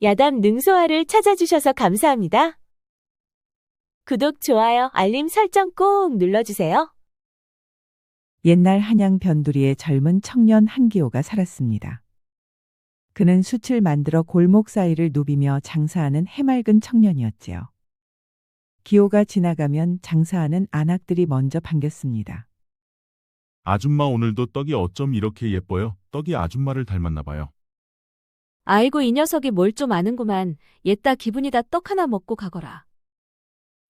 야담 능소화를 찾아주셔서 감사합니다. 구독, 좋아요, 알림 설정 꼭 눌러주세요. 옛날 한양 변두리에 젊은 청년 한기호가 살았습니다. 그는 숯을 만들어 골목 사이를 누비며 장사하는 해맑은 청년이었지요. 기호가 지나가면 장사하는 안악들이 먼저 반겼습니다. 아줌마 오늘도 떡이 어쩜 이렇게 예뻐요? 떡이 아줌마를 닮았나 봐요. 아이고, 이 녀석이 뭘 좀 아는구만. 옛다 기분이다. 떡 하나 먹고 가거라.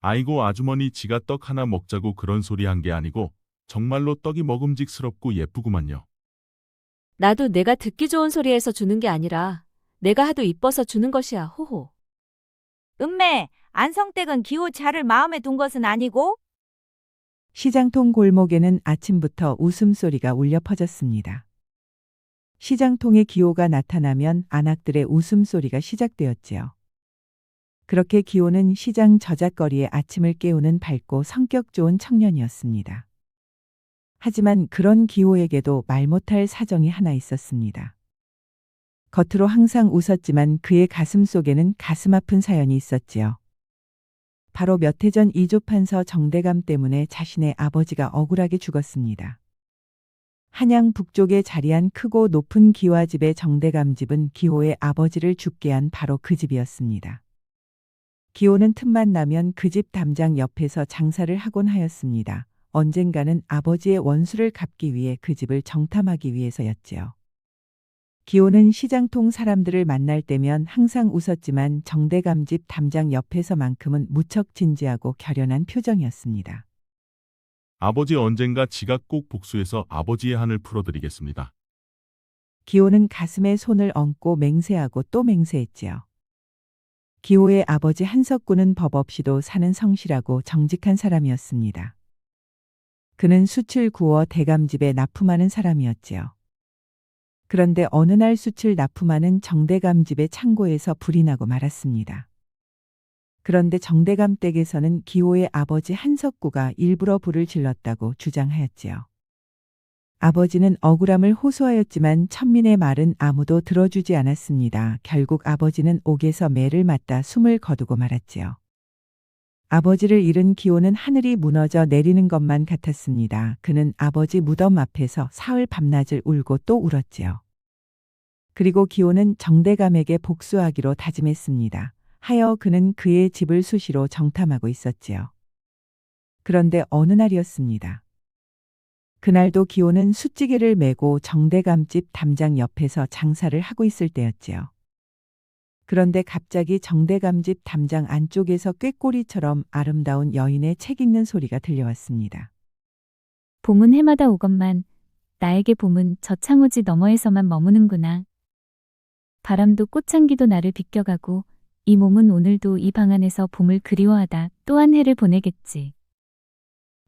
아이고 아주머니 지가 떡 하나 먹자고 그런 소리 한 게 아니고 정말로 떡이 먹음직스럽고 예쁘구만요. 나도 내가 듣기 좋은 소리에서 주는 게 아니라 내가 하도 이뻐서 주는 것이야. 호호. 은매, 안성댁은 기호 차를 마음에 둔 것은 아니고? 시장통 골목에는 아침부터 웃음소리가 울려 퍼졌습니다. 시장통에 기호가 나타나면 안악들의 웃음소리가 시작되었지요. 그렇게 기호는 시장 저잣거리의 아침을 깨우는 밝고 성격 좋은 청년이었습니다. 하지만 그런 기호에게도 말 못할 사정이 하나 있었습니다. 겉으로 항상 웃었지만 그의 가슴 속에는 가슴 아픈 사연이 있었지요. 바로 몇 해 전 이조판서 정대감 때문에 자신의 아버지가 억울하게 죽었습니다. 한양 북쪽에 자리한 크고 높은 기와집의 정대감 집은 기호의 아버지를 죽게 한 바로 그 집이었습니다. 기호는 틈만 나면 그 집 담장 옆에서 장사를 하곤 하였습니다. 언젠가는 아버지의 원수를 갚기 위해 그 집을 정탐하기 위해서였지요. 기호는 시장통 사람들을 만날 때면 항상 웃었지만 정대감 집 담장 옆에서만큼은 무척 진지하고 결연한 표정이었습니다. 아버지 언젠가 지가 꼭 복수해서 아버지의 한을 풀어드리겠습니다. 기호는 가슴에 손을 얹고 맹세하고 또 맹세했지요. 기호의 아버지 한석구는 법 없이도 사는 성실하고 정직한 사람이었습니다. 그는 숯을 구워 대감집에 납품하는 사람이었지요. 그런데 어느 날 숯을 납품하는 정대감 집의 창고에서 불이 나고 말았습니다. 그런데 정대감 댁에서는 기호의 아버지 한석구가 일부러 불을 질렀다고 주장하였지요. 아버지는 억울함을 호소하였지만 천민의 말은 아무도 들어주지 않았습니다. 결국 아버지는 옥에서 매를 맞다 숨을 거두고 말았지요. 아버지를 잃은 기호는 하늘이 무너져 내리는 것만 같았습니다. 그는 아버지 무덤 앞에서 사흘 밤낮을 울고 또 울었지요. 그리고 기호는 정대감에게 복수하기로 다짐했습니다. 하여 그는 그의 집을 수시로 정탐하고 있었지요. 그런데 어느 날이었습니다. 그날도 기호는 숯지게를 메고 정대감 집 담장 옆에서 장사를 하고 있을 때였지요. 그런데 갑자기 정대감 집 담장 안쪽에서 꾀꼬리처럼 아름다운 여인의 책 읽는 소리가 들려왔습니다. 봄은 해마다 오건만 나에게 봄은 저 창호지 너머에서만 머무는구나. 바람도 꽃향기도 나를 비껴가고 이 몸은 오늘도 이 방 안에서 봄을 그리워하다 또 한 해를 보내겠지.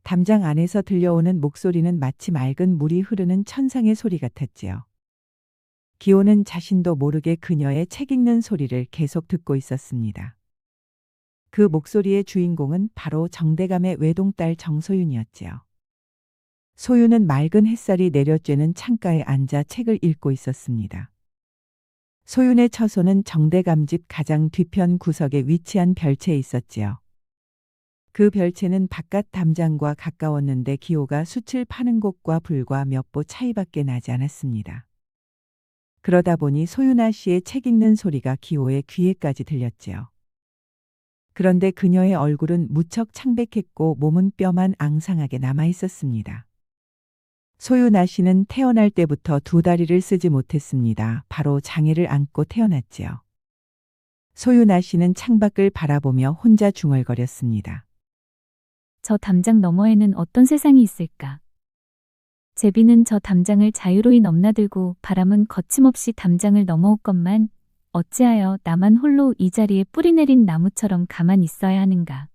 담장 안에서 들려오는 목소리는 마치 맑은 물이 흐르는 천상의 소리 같았지요. 기호는 자신도 모르게 그녀의 책 읽는 소리를 계속 듣고 있었습니다. 그 목소리의 주인공은 바로 정대감의 외동딸 정소윤이었지요. 소윤은 맑은 햇살이 내려쬐는 창가에 앉아 책을 읽고 있었습니다. 소윤의 처소는 정대감 집 가장 뒤편 구석에 위치한 별채에 있었지요. 그 별채는 바깥 담장과 가까웠는데 기호가 숯을 파는 곳과 불과 몇 보 차이밖에 나지 않았습니다. 그러다 보니 소윤아 씨의 책 읽는 소리가 기호의 귀에까지 들렸지요. 그런데 그녀의 얼굴은 무척 창백했고 몸은 뼈만 앙상하게 남아 있었습니다. 소윤아 씨는 태어날 때부터 두 다리를 쓰지 못했습니다. 바로 장애를 안고 태어났지요. 소윤아 씨는 창밖을 바라보며 혼자 중얼거렸습니다. 저 담장 너머에는 어떤 세상이 있을까? 제비는 저 담장을 자유로이 넘나들고 바람은 거침없이 담장을 넘어오건만 어찌하여 나만 홀로 이 자리에 뿌리 내린 나무처럼 가만히 있어야 하는가?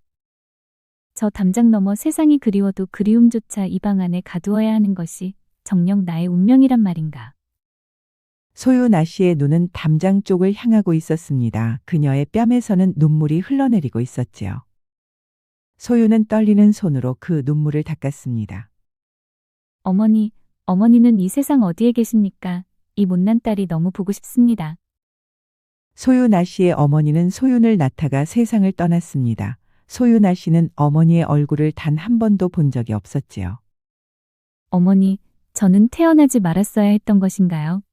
저 담장 너머 세상이 그리워도 그리움조차 이 방 안에 가두어야 하는 것이 정녕 나의 운명이란 말인가? 소윤아 씨의 눈은 담장 쪽을 향하고 있었습니다. 그녀의 뺨에서는 눈물이 흘러내리고 있었지요. 소윤은 떨리는 손으로 그 눈물을 닦았습니다. 어머니, 어머니는 이 세상 어디에 계십니까? 이 못난 딸이 너무 보고 싶습니다. 소윤아 씨의 어머니는 소윤을 낳다가 세상을 떠났습니다. 소윤아 씨는 어머니의 얼굴을 단 한 번도 본 적이 없었지요. 어머니, 저는 태어나지 말았어야 했던 것인가요?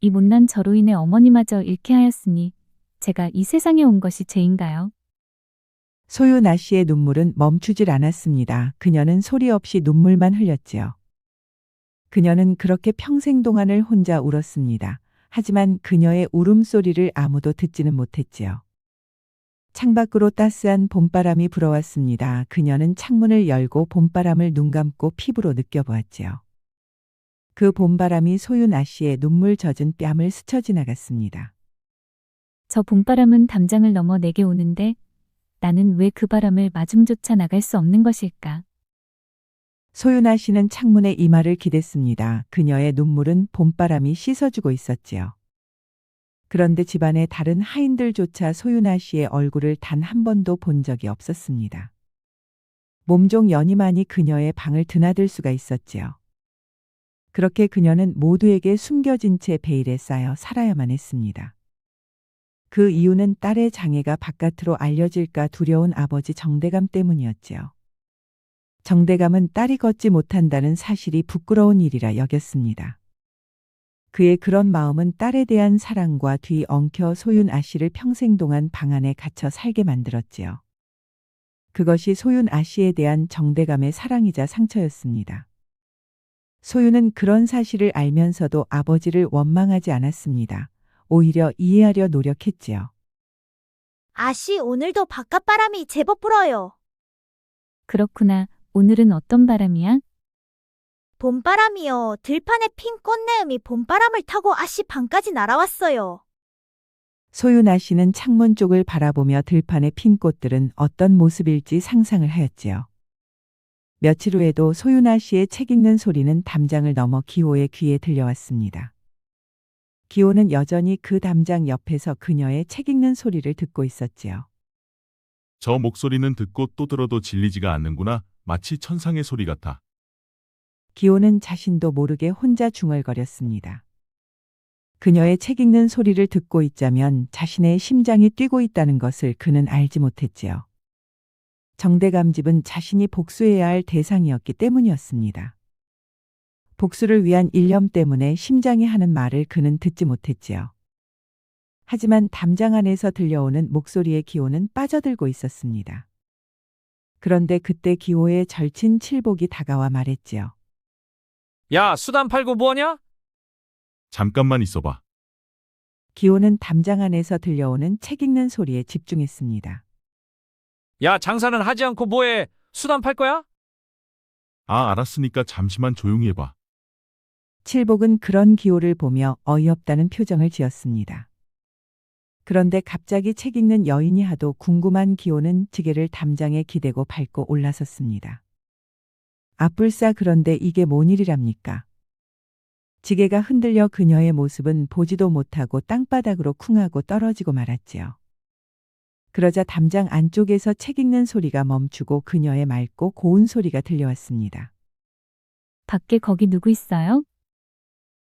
이 못난 저로 인해 어머니마저 잃게 하였으니 제가 이 세상에 온 것이 죄인가요? 소윤아 씨의 눈물은 멈추질 않았습니다. 그녀는 소리 없이 눈물만 흘렸지요. 그녀는 그렇게 평생 동안을 혼자 울었습니다. 하지만 그녀의 울음소리를 아무도 듣지는 못했지요. 창밖으로 따스한 봄바람이 불어왔습니다. 그녀는 창문을 열고 봄바람을 눈 감고 피부로 느껴보았지요. 그 봄바람이 소윤아 씨의 눈물 젖은 뺨을 스쳐 지나갔습니다. 저 봄바람은 담장을 넘어 내게 오는데 나는 왜 그 바람을 마중조차 나갈 수 없는 것일까? 소윤아 씨는 창문에 이마를 기댔습니다. 그녀의 눈물은 봄바람이 씻어주고 있었지요. 그런데 집안의 다른 하인들조차 소윤아 씨의 얼굴을 단 한 번도 본 적이 없었습니다. 몸종 연희만이 그녀의 방을 드나들 수가 있었지요. 그렇게 그녀는 모두에게 숨겨진 채 베일에 쌓여 살아야만 했습니다. 그 이유는 딸의 장애가 바깥으로 알려질까 두려운 아버지 정대감 때문이었지요. 정대감은 딸이 걷지 못한다는 사실이 부끄러운 일이라 여겼습니다. 그의 그런 마음은 딸에 대한 사랑과 뒤엉켜 소윤아 씨를 평생 동안 방 안에 갇혀 살게 만들었지요. 그것이 소윤아 씨에 대한 정대감의 사랑이자 상처였습니다. 소윤은 그런 사실을 알면서도 아버지를 원망하지 않았습니다. 오히려 이해하려 노력했지요. 아씨, 오늘도 바깥바람이 제법 불어요. 그렇구나. 오늘은 어떤 바람이야? 봄바람이요. 들판에 핀 꽃내음이 봄바람을 타고 아씨 방까지 날아왔어요. 소윤아 씨는 창문 쪽을 바라보며 들판에 핀 꽃들은 어떤 모습일지 상상을 하였지요. 며칠 후에도 소윤아 씨의 책 읽는 소리는 담장을 넘어 기호의 귀에 들려왔습니다. 기호는 여전히 그 담장 옆에서 그녀의 책 읽는 소리를 듣고 있었지요. 저 목소리는 듣고 또 들어도 질리지가 않는구나. 마치 천상의 소리 같아. 기호는 자신도 모르게 혼자 중얼거렸습니다. 그녀의 책 읽는 소리를 듣고 있자면 자신의 심장이 뛰고 있다는 것을 그는 알지 못했지요. 정대감 집은 자신이 복수해야 할 대상이었기 때문이었습니다. 복수를 위한 일념 때문에 심장이 하는 말을 그는 듣지 못했지요. 하지만 담장 안에서 들려오는 목소리의 기호는 빠져들고 있었습니다. 그런데 그때 기호의 절친 칠복이 다가와 말했지요. 야, 수단 팔고 뭐하냐? 잠깐만 있어봐. 기호는 담장 안에서 들려오는 책 읽는 소리에 집중했습니다. 야, 장사는 하지 않고 뭐해? 수단 팔 거야? 아, 알았으니까 잠시만 조용히 해봐. 칠복은 그런 기호를 보며 어이없다는 표정을 지었습니다. 그런데 갑자기 책 읽는 여인이 하도 궁금한 기호는 지게를 담장에 기대고 밟고 올라섰습니다. 아뿔싸, 그런데 이게 뭔 일이랍니까? 지게가 흔들려 그녀의 모습은 보지도 못하고 땅바닥으로 쿵하고 떨어지고 말았지요. 그러자 담장 안쪽에서 책 읽는 소리가 멈추고 그녀의 맑고 고운 소리가 들려왔습니다. 밖에 거기 누구 있어요?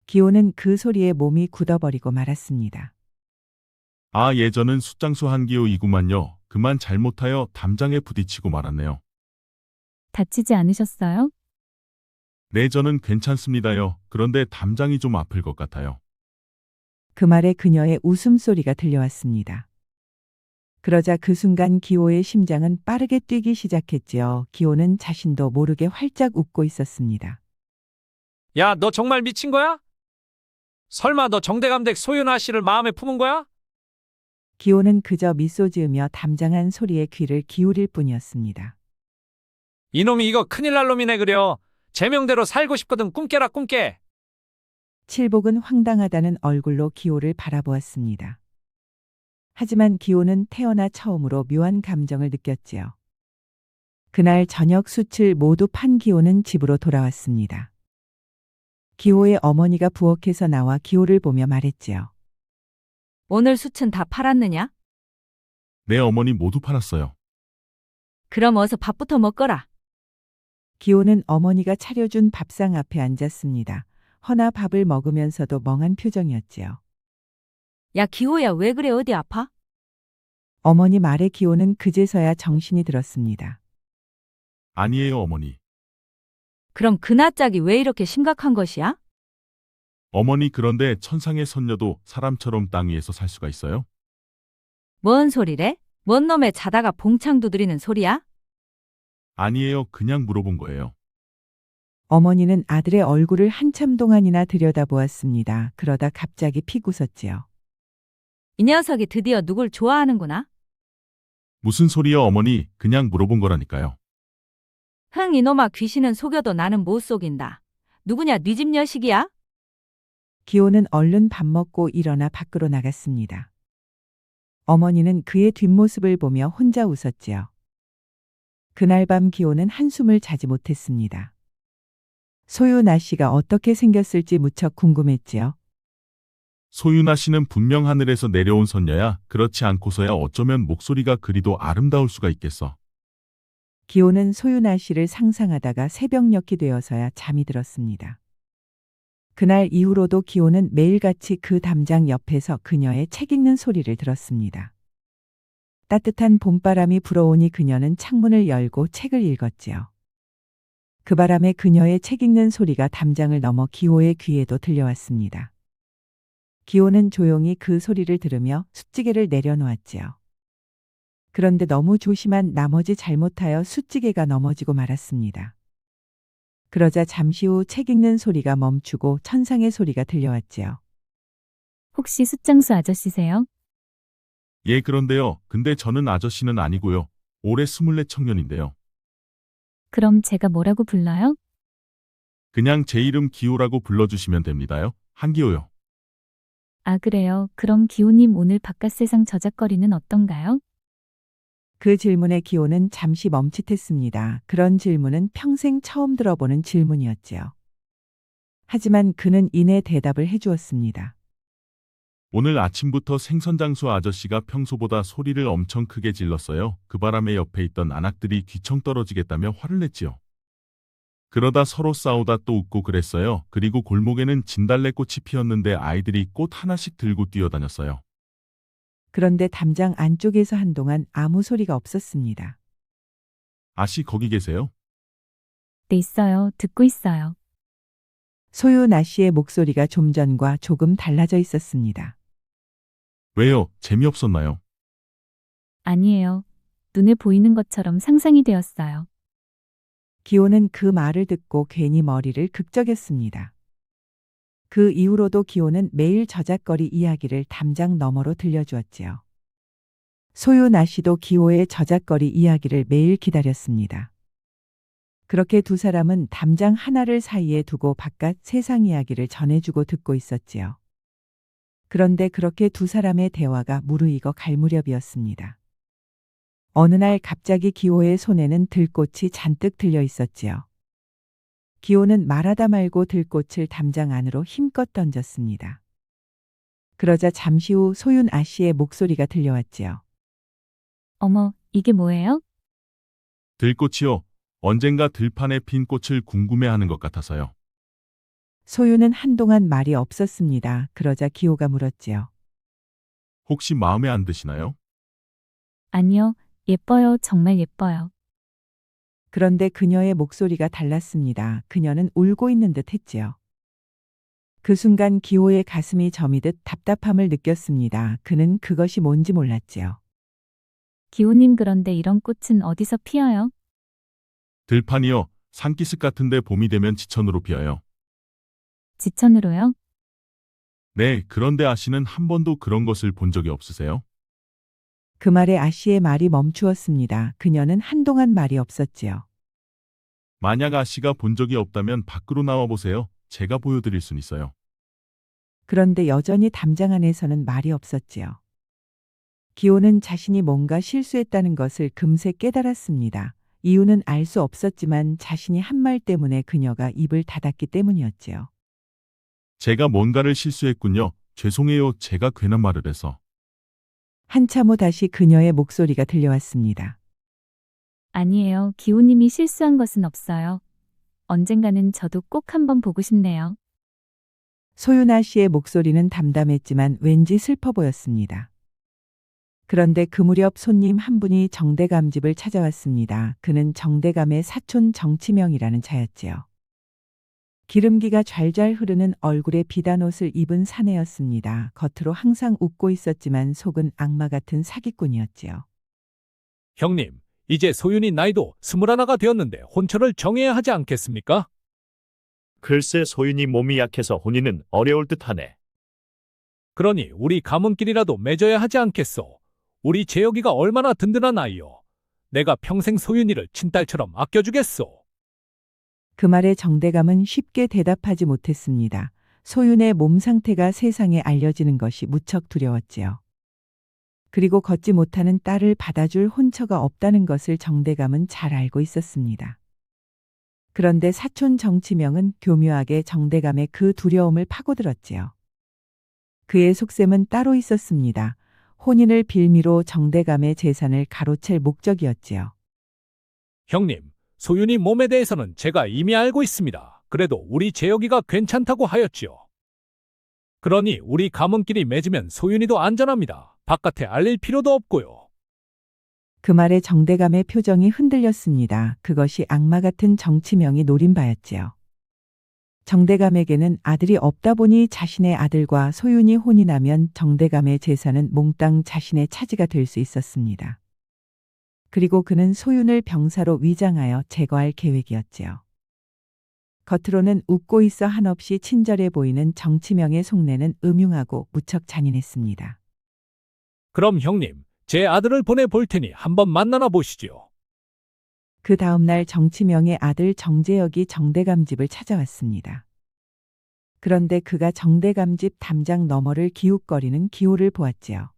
기호는 그 소리에 몸이 굳어버리고 말았습니다. 아, 예전은 숫장수 한기호이구만요. 그만 잘못하여 담장에 부딪히고 말았네요. 다치지 않으셨어요? 네, 저는 괜찮습니다요. 그런데 담장이 좀 아플 것 같아요. 그 말에 그녀의 웃음소리가 들려왔습니다. 그러자 그 순간 기호의 심장은 빠르게 뛰기 시작했지요. 기호는 자신도 모르게 활짝 웃고 있었습니다. 야, 너 정말 미친 거야? 설마 너 정대감 댁 소윤아 씨를 마음에 품은 거야? 기호는 그저 미소 지으며 담장한 소리에 귀를 기울일 뿐이었습니다. 이놈이 이거 큰일 날 놈이네 그려. 제명대로 살고 싶거든. 꿈깨라 꿈깨. 칠복은 황당하다는 얼굴로 기호를 바라보았습니다. 하지만 기호는 태어나 처음으로 묘한 감정을 느꼈지요. 그날 저녁 숯을 모두 판 기호는 집으로 돌아왔습니다. 기호의 어머니가 부엌에서 나와 기호를 보며 말했지요. 오늘 숯은 다 팔았느냐? 내 어머니 모두 팔았어요. 그럼 어서 밥부터 먹거라. 기호는 어머니가 차려준 밥상 앞에 앉았습니다. 허나 밥을 먹으면서도 멍한 표정이었지요. 야, 기호야, 왜 그래? 어디 아파? 어머니 말에 기호는 그제서야 정신이 들었습니다. 아니에요, 어머니. 그럼 그나짝이 왜 이렇게 심각한 것이야? 어머니 그런데 천상의 선녀도 사람처럼 땅 위에서 살 수가 있어요? 뭔 소리래? 뭔 놈의 자다가 봉창 두드리는 소리야? 아니에요, 그냥 물어본 거예요. 어머니는 아들의 얼굴을 한참 동안이나 들여다보았습니다. 그러다 갑자기 픽 웃었지요. 이 녀석이 드디어 누굴 좋아하는구나. 무슨 소리요, 어머니? 그냥 물어본 거라니까요. 흥, 이놈아, 귀신은 속여도 나는 못 속인다. 누구냐, 네 집 녀식이야? 기호는 얼른 밥 먹고 일어나 밖으로 나갔습니다. 어머니는 그의 뒷모습을 보며 혼자 웃었지요. 그날 밤 기호는 한숨을 자지 못했습니다. 소유나 씨가 어떻게 생겼을지 무척 궁금했지요. 소윤아 씨는 분명 하늘에서 내려온 선녀야. 그렇지 않고서야 어쩌면 목소리가 그리도 아름다울 수가 있겠어. 기호는 소유나 씨를 상상하다가 새벽녘이 되어서야 잠이 들었습니다. 그날 이후로도 기호는 매일같이 그 담장 옆에서 그녀의 책 읽는 소리를 들었습니다. 따뜻한 봄바람이 불어오니 그녀는 창문을 열고 책을 읽었지요. 그 바람에 그녀의 책 읽는 소리가 담장을 넘어 기호의 귀에도 들려왔습니다. 기호는 조용히 그 소리를 들으며 숫지개를 내려놓았지요. 그런데 너무 조심한 나머지 잘못하여 숫지개가 넘어지고 말았습니다. 그러자 잠시 후 책 읽는 소리가 멈추고 천상의 소리가 들려왔지요. 혹시 숫장수 아저씨세요? 예, 그런데요. 근데 저는 아저씨는 아니고요. 올해 24 청년인데요. 그럼 제가 뭐라고 불러요? 그냥 제 이름 기호라고 불러주시면 됩니다요. 한기호요. 아, 그래요. 그럼 기호님 오늘 바깥 세상 저작거리는 어떤가요? 그 질문에 기호는 잠시 멈칫했습니다. 그런 질문은 평생 처음 들어보는 질문이었지요. 하지만 그는 이내 대답을 해주었습니다. 오늘 아침부터 생선장수 아저씨가 평소보다 소리를 엄청 크게 질렀어요. 그 바람에 옆에 있던 안악들이 귀청 떨어지겠다며 화를 냈지요. 그러다 서로 싸우다 또 웃고 그랬어요. 그리고 골목에는 진달래꽃이 피었는데 아이들이 꽃 하나씩 들고 뛰어다녔어요. 그런데 담장 안쪽에서 한동안 아무 소리가 없었습니다. 아씨 거기 계세요? 네, 있어요. 듣고 있어요. 소유나 씨의 목소리가 좀 전과 조금 달라져 있었습니다. 왜요? 재미없었나요? 아니에요. 눈에 보이는 것처럼 상상이 되었어요. 기호는 그 말을 듣고 괜히 머리를 극적였습니다. 그 이후로도 기호는 매일 저작거리 이야기를 담장 너머로 들려주었지요. 소유나 씨도 기호의 저작거리 이야기를 매일 기다렸습니다. 그렇게 두 사람은 담장 하나를 사이에 두고 바깥 세상 이야기를 전해주고 듣고 있었지요. 그런데 그렇게 두 사람의 대화가 무르익어 갈 무렵이었습니다. 어느 날 갑자기 기호의 손에는 들꽃이 잔뜩 들려 있었지요. 기호는 말하다 말고 들꽃을 담장 안으로 힘껏 던졌습니다. 그러자 잠시 후 소윤 아씨의 목소리가 들려왔지요. 어머, 이게 뭐예요? 들꽃이요. 언젠가 들판에 핀 꽃을 궁금해하는 것 같아서요. 소윤은 한동안 말이 없었습니다. 그러자 기호가 물었지요. 혹시 마음에 안 드시나요? 아니요. 예뻐요. 정말 예뻐요. 그런데 그녀의 목소리가 달랐습니다. 그녀는 울고 있는 듯 했지요. 그 순간 기호의 가슴이 저미듯 답답함을 느꼈습니다. 그는 그것이 뭔지 몰랐지요. 기호님, 그런데 이런 꽃은 어디서 피어요? 들판이요. 산기슭 같은데 봄이 되면 지천으로 피어요. 지천으로요? 네, 그런데 아씨는 한 번도 그런 것을 본 적이 없으세요? 그 말에 아씨의 말이 멈추었습니다. 그녀는 한동안 말이 없었지요. 만약 아씨가 본 적이 없다면 밖으로 나와 보세요. 제가 보여드릴 순 있어요. 그런데 여전히 담장 안에서는 말이 없었지요. 기호는 자신이 뭔가 실수했다는 것을 금세 깨달았습니다. 이유는 알 수 없었지만 자신이 한 말 때문에 그녀가 입을 닫았기 때문이었지요. 제가 뭔가를 실수했군요. 죄송해요. 제가 괜한 말을 해서. 한참 후 다시 그녀의 목소리가 들려왔습니다. 아니에요. 기호님이 실수한 것은 없어요. 언젠가는 저도 꼭 한번 보고 싶네요. 소윤아 씨의 목소리는 담담했지만 왠지 슬퍼 보였습니다. 그런데 그 무렵 손님 한 분이 정대감 집을 찾아왔습니다. 그는 정대감의 사촌 정치명이라는 자였지요. 기름기가 좔좔 흐르는 얼굴에 비단 옷을 입은 사내였습니다. 겉으로 항상 웃고 있었지만 속은 악마 같은 사기꾼이었지요. 형님, 이제 소윤이 나이도 21가 되었는데 혼처를 정해야 하지 않겠습니까? 글쎄 소윤이 몸이 약해서 혼인은 어려울 듯하네. 그러니 우리 가문끼리라도 맺어야 하지 않겠소. 우리 재혁이가 얼마나 든든한 아이요. 내가 평생 소윤이를 친딸처럼 아껴주겠소. 그 말에 정대감은 쉽게 대답하지 못했습니다. 소윤의 몸 상태가 세상에 알려지는 것이 무척 두려웠지요. 그리고 걷지 못하는 딸을 받아줄 혼처가 없다는 것을 정대감은 잘 알고 있었습니다. 그런데 사촌 정치명은 교묘하게 정대감의 그 두려움을 파고들었지요. 그의 속셈은 따로 있었습니다. 혼인을 빌미로 정대감의 재산을 가로챌 목적이었지요. 형님, 소윤이 몸에 대해서는 제가 이미 알고 있습니다. 그래도 우리 재혁이가 괜찮다고 하였지요. 그러니 우리 가문끼리 맺으면 소윤이도 안전합니다. 바깥에 알릴 필요도 없고요. 그 말에 정대감의 표정이 흔들렸습니다. 그것이 악마 같은 정치명이 노린 바였지요. 정대감에게는 아들이 없다 보니 자신의 아들과 소윤이 혼인하면 정대감의 재산은 몽땅 자신의 차지가 될 수 있었습니다. 그리고 그는 소윤을 병사로 위장하여 제거할 계획이었지요. 겉으로는 웃고 있어 한없이 친절해 보이는 정치명의 속내는 음흉하고 무척 잔인했습니다. 그럼 형님, 제 아들을 보내볼 테니 한번 만나나 보시지요. 그 다음날 정치명의 아들 정재혁이 정대감 집을 찾아왔습니다. 그런데 그가 정대감 집 담장 너머를 기웃거리는 기호를 보았지요.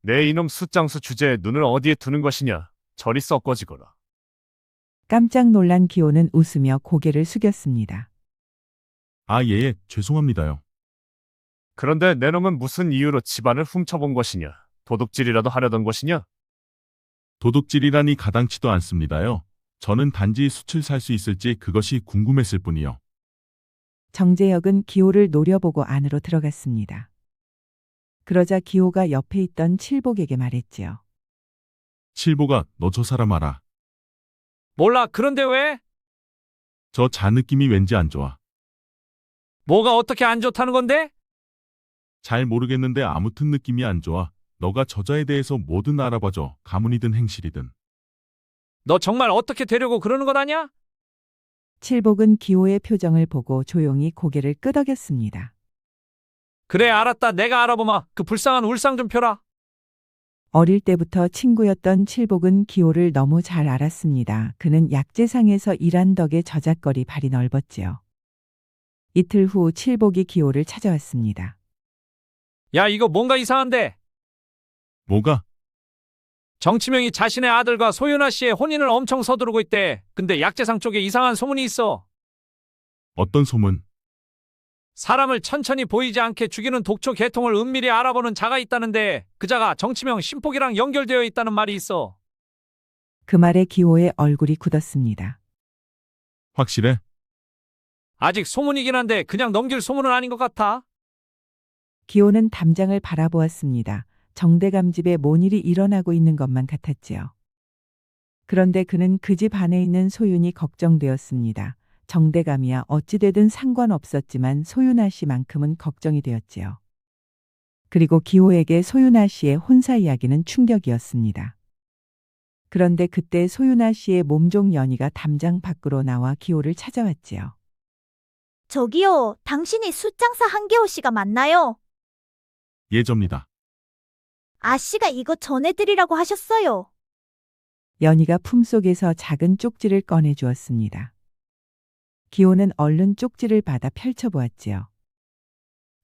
내 이놈 숫장수 주제에 눈을 어디에 두는 것이냐. 저리 썩거지거라. 깜짝 놀란 기호는 웃으며 고개를 숙였습니다. 아, 예, 죄송합니다요. 그런데 내 놈은 무슨 이유로 집안을 훔쳐본 것이냐. 도둑질이라도 하려던 것이냐. 도둑질이라니 가당치도 않습니다요. 저는 단지 숯을 살 수 있을지 그것이 궁금했을 뿐이요. 정재혁은 기호를 노려보고 안으로 들어갔습니다. 그러자 기호가 옆에 있던 칠복에게 말했지요. 칠보가 너 저 사람 알아. 몰라, 그런데 왜? 저 자 느낌이 왠지 안 좋아. 뭐가 어떻게 안 좋다는 건데? 잘 모르겠는데 아무튼 느낌이 안 좋아. 너가 저자에 대해서 뭐든 알아봐줘. 가문이든 행실이든. 너 정말 어떻게 되려고 그러는 것 아냐? 칠복은 기호의 표정을 보고 조용히 고개를 끄덕였습니다. 그래, 알았다. 내가 알아보마. 그 불쌍한 울상 좀 펴라. 어릴 때부터 친구였던 칠복은 기호를 너무 잘 알았습니다. 그는 약재상에서 일한 덕에 저작거리 발이 넓었지요. 이틀 후 칠복이 기호를 찾아왔습니다. 야, 이거 뭔가 이상한데. 뭐가? 정치명이 자신의 아들과 소윤아 씨의 혼인을 엄청 서두르고 있대. 근데 약재상 쪽에 이상한 소문이 있어. 어떤 소문? 사람을 천천히 보이지 않게 죽이는 독초 계통을 은밀히 알아보는 자가 있다는데 그 자가 정치명 신폭이랑 연결되어 있다는 말이 있어. 그 말에 기호의 얼굴이 굳었습니다. 확실해? 아직 소문이긴 한데 그냥 넘길 소문은 아닌 것 같아. 기호는 담장을 바라보았습니다. 정대감 집에 뭔 일이 일어나고 있는 것만 같았지요. 그런데 그는 그 집 안에 있는 소윤이 걱정되었습니다. 정대감이야 어찌되든 상관없었지만 소윤아 씨만큼은 걱정이 되었지요. 그리고 기호에게 소윤아 씨의 혼사 이야기는 충격이었습니다. 그런데 그때 소윤아 씨의 몸종 연희가 담장 밖으로 나와 기호를 찾아왔지요. 저기요, 당신이 숫장사 한계호 씨가 맞나요? 예, 접니다. 아씨가 이거 전해드리라고 하셨어요. 연희가 품속에서 작은 쪽지를 꺼내 주었습니다. 기호는 얼른 쪽지를 받아 펼쳐보았지요.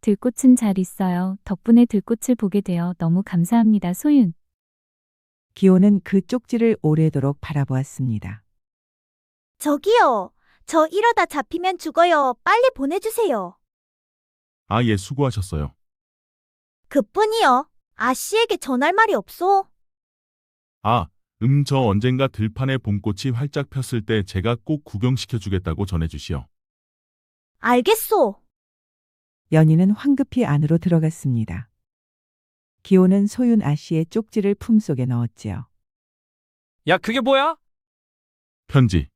들꽃은 잘 있어요. 덕분에 들꽃을 보게 되어 너무 감사합니다, 소윤. 기호는 그 쪽지를 오래도록 바라보았습니다. 저기요, 저 이러다 잡히면 죽어요. 빨리 보내주세요. 아, 예, 수고하셨어요. 그뿐이요. 아씨에게 전할 말이 없소. 아, 저 언젠가 들판에 봄꽃이 활짝 폈을 때 제가 꼭 구경시켜 주겠다고 전해주시오. 알겠소. 연희는 황급히 안으로 들어갔습니다. 기호는 소윤 아씨의 쪽지를 품속에 넣었지요. 야, 그게 뭐야? 편지.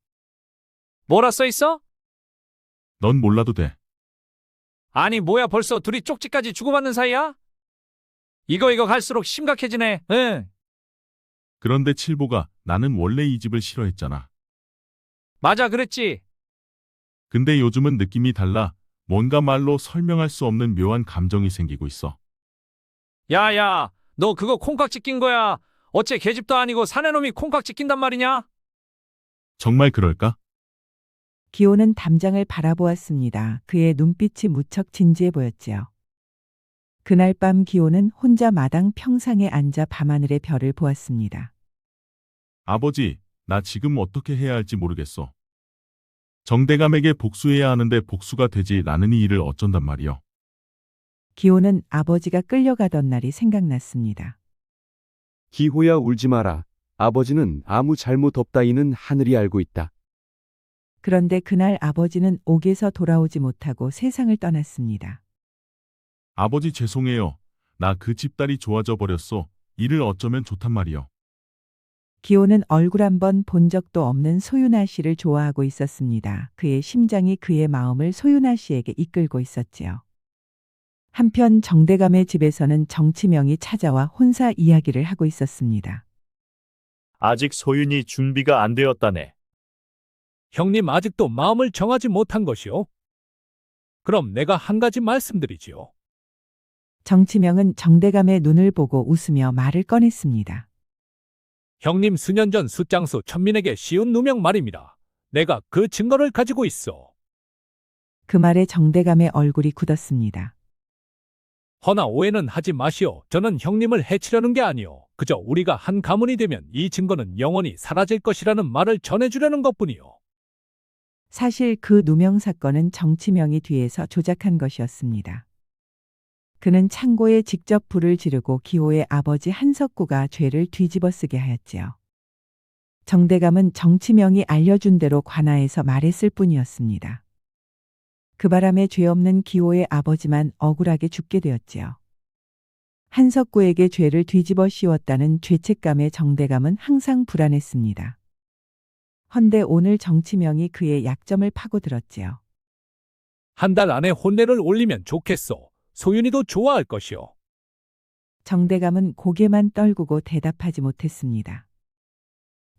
뭐라 써 있어? 넌 몰라도 돼. 아니, 뭐야, 벌써 둘이 쪽지까지 주고받는 사이야? 이거 갈수록 심각해지네. 응. 그런데 칠보가 나는 원래 이 집을 싫어했잖아. 맞아, 그랬지. 근데 요즘은 느낌이 달라. 뭔가 말로 설명할 수 없는 묘한 감정이 생기고 있어. 야, 너 그거 콩깍지 낀 거야. 어째 계집도 아니고 사내놈이 콩깍지 낀단 말이냐? 정말 그럴까? 기호는 담장을 바라보았습니다. 그의 눈빛이 무척 진지해 보였지요. 그날 밤 기호는 혼자 마당 평상에 앉아 밤하늘의 별을 보았습니다. 아버지, 나 지금 어떻게 해야 할지 모르겠어. 정대감에게 복수해야 하는데 복수가 되지 않으니 이를 어쩐단 말이여. 기호는 아버지가 끌려가던 날이 생각났습니다. 기호야, 울지 마라. 아버지는 아무 잘못 없다이는 하늘이 알고 있다. 그런데 그날 아버지는 옥에서 돌아오지 못하고 세상을 떠났습니다. 아버지 죄송해요. 나 그 집딸이 좋아져 버렸어. 이를 어쩌면 좋단 말이여. 기호는 얼굴 한번 본 적도 없는 소윤아 씨를 좋아하고 있었습니다. 그의 심장이 그의 마음을 소윤아 씨에게 이끌고 있었지요. 한편 정대감의 집에서는 정치명이 찾아와 혼사 이야기를 하고 있었습니다. 아직 소윤이 준비가 안 되었다네. 형님 아직도 마음을 정하지 못한 것이오. 그럼 내가 한 가지 말씀드리지요. 정치명은 정대감의 눈을 보고 웃으며 말을 꺼냈습니다. 형님 수년 전 숫장수 천민에게 씌운 누명 말입니다. 내가 그 증거를 가지고 있어. 그 말에 정대감의 얼굴이 굳었습니다. 허나 오해는 하지 마시오. 저는 형님을 해치려는 게 아니오. 그저 우리가 한 가문이 되면 이 증거는 영원히 사라질 것이라는 말을 전해주려는 것뿐이오. 사실 그 누명 사건은 정치명이 뒤에서 조작한 것이었습니다. 그는 창고에 직접 불을 지르고 기호의 아버지 한석구가 죄를 뒤집어쓰게 하였지요. 정대감은 정치명이 알려준 대로 관아에서 말했을 뿐이었습니다. 그 바람에 죄 없는 기호의 아버지만 억울하게 죽게 되었지요. 한석구에게 죄를 뒤집어 씌웠다는 죄책감에 정대감은 항상 불안했습니다. 헌데 오늘 정치명이 그의 약점을 파고들었지요. 한 달 안에 혼례를 올리면 좋겠소. 소윤이도 좋아할 것이오. 정대감은 고개만 떨구고 대답하지 못했습니다.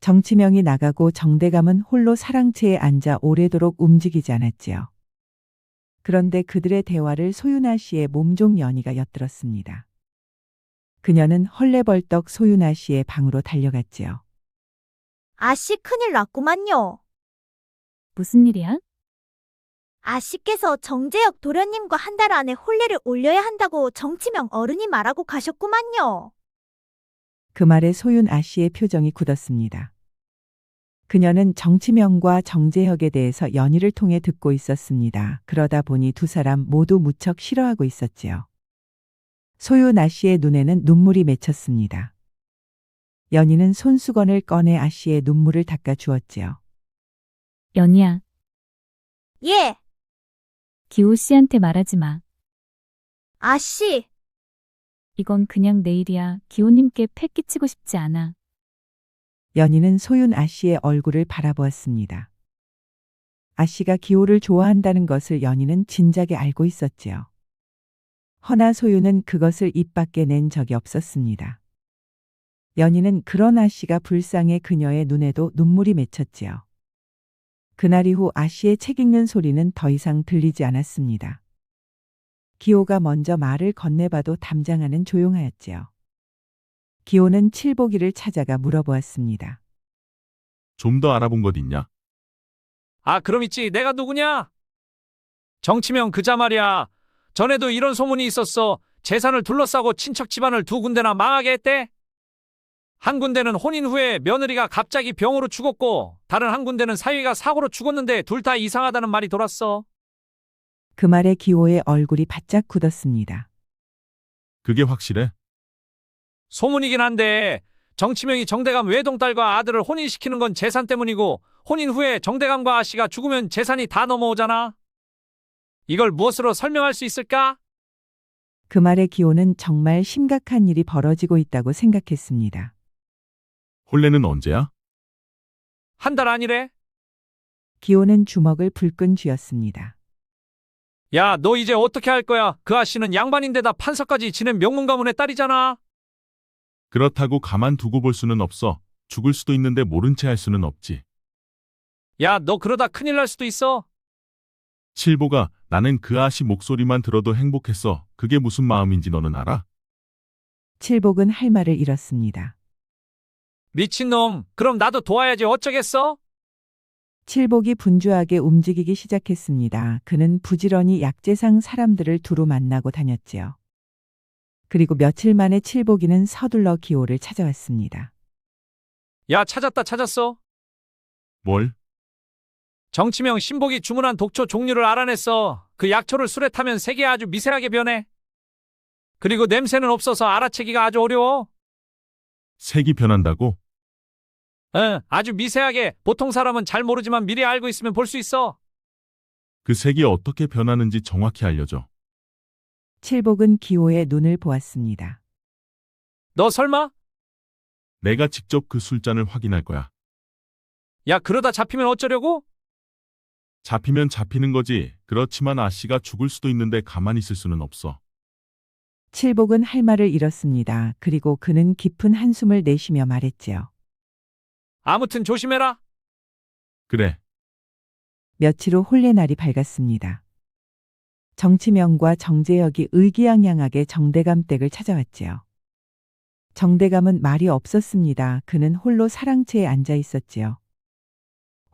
정치명이 나가고 정대감은 홀로 사랑채에 앉아 오래도록 움직이지 않았지요. 그런데 그들의 대화를 소윤아 씨의 몸종 연희가 엿들었습니다. 그녀는 헐레벌떡 소윤아 씨의 방으로 달려갔지요. 아씨 큰일 났구만요. 무슨 일이야? 아씨께서 정재혁 도련님과 한 달 안에 혼례를 올려야 한다고 정치명 어른이 말하고 가셨구만요. 그 말에 소윤아 씨의 표정이 굳었습니다. 그녀는 정치명과 정재혁에 대해서 연희를 통해 듣고 있었습니다. 그러다 보니 두 사람 모두 무척 싫어하고 있었지요. 소윤아 씨의 눈에는 눈물이 맺혔습니다. 연희는 손수건을 꺼내 아 씨의 눈물을 닦아 주었지요. 연희야, 예, 기호 씨한테 말하지 마. 아씨. 이건 그냥 내 일이야. 기호님께 패 끼치고 싶지 않아. 연희는 소윤아 씨의 얼굴을 바라보았습니다. 아 씨가 기호를 좋아한다는 것을 연희는 진작에 알고 있었지요. 허나 소윤은 그것을 입 밖에 낸 적이 없었습니다. 연희는 그런 아 씨가 불쌍해 그녀의 눈에도 눈물이 맺혔지요. 그날 이후 아 씨의 책 읽는 소리는 더 이상 들리지 않았습니다. 기호가 먼저 말을 건네봐도 담장하는 조용하였지요. 기호는 칠보기를 찾아가 물어보았습니다. 좀 더 알아본 것 있냐? 아, 그럼 있지. 내가 누구냐? 정치명 그자 말이야. 전에도 이런 소문이 있었어. 재산을 둘러싸고 친척 집안을 두 군데나 망하게 했대. 한 군데는 혼인 후에 며느리가 갑자기 병으로 죽었고 다른 한 군데는 사위가 사고로 죽었는데 둘 다 이상하다는 말이 돌았어. 그 말에 기호의 얼굴이 바짝 굳었습니다. 그게 확실해? 소문이긴 한데 정치명이 정대감 외동딸과 아들을 혼인시키는 건 재산 때문이고 혼인 후에 정대감과 아씨가 죽으면 재산이 다 넘어오잖아. 이걸 무엇으로 설명할 수 있을까? 그 말에 기호는 정말 심각한 일이 벌어지고 있다고 생각했습니다. 혼례는 언제야? 한 달 아니래? 기호는 주먹을 불끈 쥐었습니다. 야, 너 이제 어떻게 할 거야? 그 아씨는 양반인데다 판서까지 지낸 명문 가문의 딸이잖아. 그렇다고 가만두고 볼 수는 없어. 죽을 수도 있는데 모른 채 할 수는 없지. 야, 너 그러다 큰일 날 수도 있어. 칠보가 나는 그 아씨 목소리만 들어도 행복했어. 그게 무슨 마음인지 너는 알아? 칠복은 할 말을 잃었습니다. 미친놈, 그럼 나도 도와야지 어쩌겠어? 칠복이 분주하게 움직이기 시작했습니다. 그는 부지런히 약재상 사람들을 두루 만나고 다녔지요. 그리고 며칠 만에 칠복이는 서둘러 기호를 찾아왔습니다. 야, 찾았어. 뭘? 정치명 신복이 주문한 독초 종류를 알아냈어. 그 약초를 술에 타면 색이 아주 미세하게 변해. 그리고 냄새는 없어서 알아채기가 아주 어려워. 색이 변한다고? 응, 아주 미세하게. 보통 사람은 잘 모르지만 미리 알고 있으면 볼 수 있어. 그 색이 어떻게 변하는지 정확히 알려줘. 칠복은 기호의 눈을 보았습니다. 너 설마? 내가 직접 그 술잔을 확인할 거야. 야, 그러다 잡히면 어쩌려고? 잡히면 잡히는 거지. 그렇지만 아씨가 죽을 수도 있는데 가만히 있을 수는 없어. 칠복은 할 말을 잃었습니다. 그리고 그는 깊은 한숨을 내쉬며 말했지요. 아무튼 조심해라. 그래. 며칠 후 혼례날이 밝았습니다. 정치명과 정재혁이 의기양양하게 정대감 댁을 찾아왔지요. 정대감은 말이 없었습니다. 그는 홀로 사랑채에 앉아 있었지요.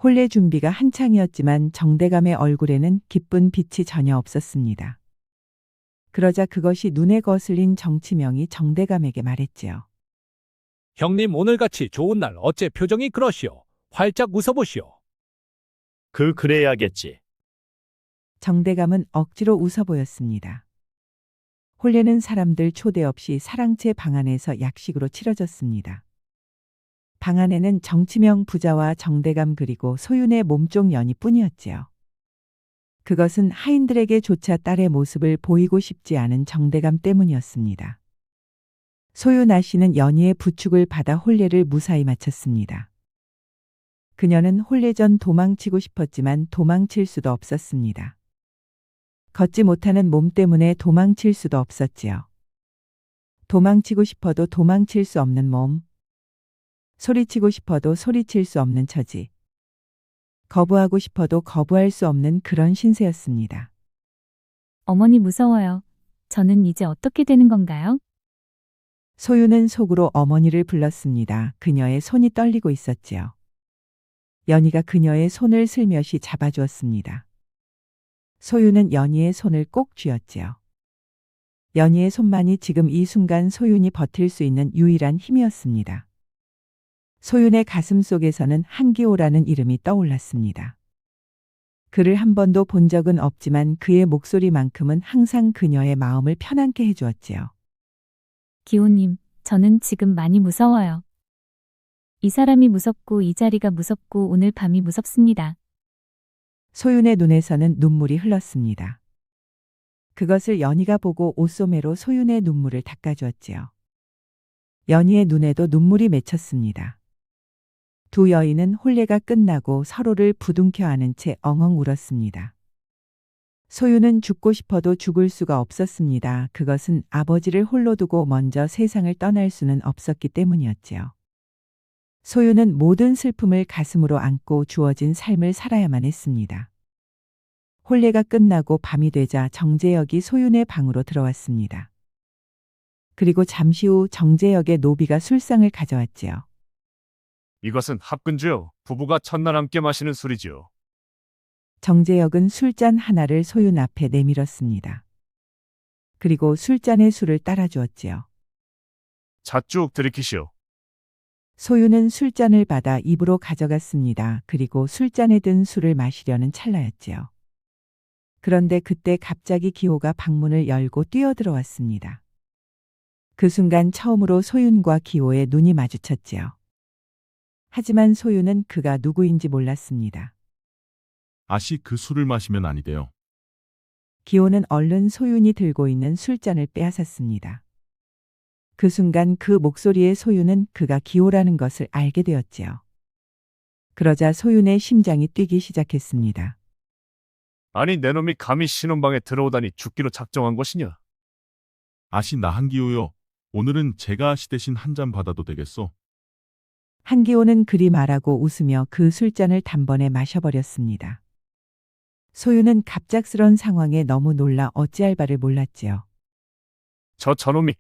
혼례 준비가 한창이었지만 정대감의 얼굴에는 기쁜 빛이 전혀 없었습니다. 그러자 그것이 눈에 거슬린 정치명이 정대감에게 말했지요. 형님, 오늘같이 좋은 날 어째 표정이 그러시오. 활짝 웃어보시오. 그래야겠지. 정대감은 억지로 웃어 보였습니다. 혼례는 사람들 초대 없이 사랑채 방 안에서 약식으로 치러졌습니다. 방 안에는 정치명 부자와 정대감 그리고 소윤의 몸종 연희뿐이었지요. 그것은 하인들에게조차 딸의 모습을 보이고 싶지 않은 정대감 때문이었습니다. 소윤 아씨는 연희의 부축을 받아 혼례를 무사히 마쳤습니다. 그녀는 혼례 전 도망치고 싶었지만 도망칠 수도 없었습니다. 걷지 못하는 몸 때문에 도망칠 수도 없었지요. 도망치고 싶어도 도망칠 수 없는 몸. 소리치고 싶어도 소리칠 수 없는 처지. 거부하고 싶어도 거부할 수 없는 그런 신세였습니다. 어머니 무서워요. 저는 이제 어떻게 되는 건가요? 소유는 속으로 어머니를 불렀습니다. 그녀의 손이 떨리고 있었지요. 연희가 그녀의 손을 슬며시 잡아주었습니다. 소유는 연희의 손을 꼭 쥐었지요. 연희의 손만이 지금 이 순간 소윤이 버틸 수 있는 유일한 힘이었습니다. 소윤의 가슴 속에서는 한기호라는 이름이 떠올랐습니다. 그를 한 번도 본 적은 없지만 그의 목소리만큼은 항상 그녀의 마음을 편안케 해주었지요. 기호님, 저는 지금 많이 무서워요. 이 사람이 무섭고 이 자리가 무섭고 오늘 밤이 무섭습니다. 소윤의 눈에서는 눈물이 흘렀습니다. 그것을 연희가 보고 옷소매로 소윤의 눈물을 닦아주었지요. 연희의 눈에도 눈물이 맺혔습니다. 두 여인은 혼례가 끝나고 서로를 부둥켜 안은 채 엉엉 울었습니다. 소윤은 죽고 싶어도 죽을 수가 없었습니다. 그것은 아버지를 홀로 두고 먼저 세상을 떠날 수는 없었기 때문이었지요. 소윤은 모든 슬픔을 가슴으로 안고 주어진 삶을 살아야만 했습니다. 혼례가 끝나고 밤이 되자 정재혁이 소윤의 방으로 들어왔습니다. 그리고 잠시 후 정재혁의 노비가 술상을 가져왔지요. 이것은 합근주요. 부부가 첫날 함께 마시는 술이지요. 정재혁은 술잔 하나를 소윤 앞에 내밀었습니다. 그리고 술잔에 술을 따라주었지요. 자 쭉 들이키시오. 소윤은 술잔을 받아 입으로 가져갔습니다. 그리고 술잔에 든 술을 마시려는 찰나였지요. 그런데 그때 갑자기 기호가 방문을 열고 뛰어들어왔습니다. 그 순간 처음으로 소윤과 기호의 눈이 마주쳤지요. 하지만 소윤은 그가 누구인지 몰랐습니다. 아씨 그 술을 마시면 아니 돼요. 기호는 얼른 소윤이 들고 있는 술잔을 빼앗았습니다. 그 순간 그 목소리의 소윤은 그가 기호라는 것을 알게 되었지요. 그러자 소윤의 심장이 뛰기 시작했습니다. 아니 내 놈이 감히 신혼방에 들어오다니 죽기로 작정한 것이냐? 아씨 나 한기호요. 오늘은 제가 아씨 대신 한 잔 받아도 되겠소? 한기호는 그리 말하고 웃으며 그 술잔을 단번에 마셔버렸습니다. 소윤은 갑작스런 상황에 너무 놀라 어찌할 바를 몰랐지요. 저놈이